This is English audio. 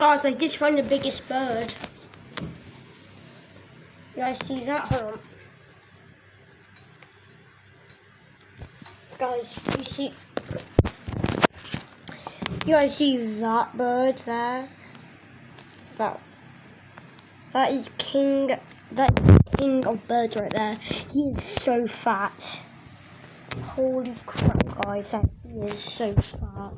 Guys, I just found the biggest bird. You guys see that? Hold on. Guys, you guys see that bird there? That is king of birds right there. He is so fat. Holy crap, guys, he is so fat.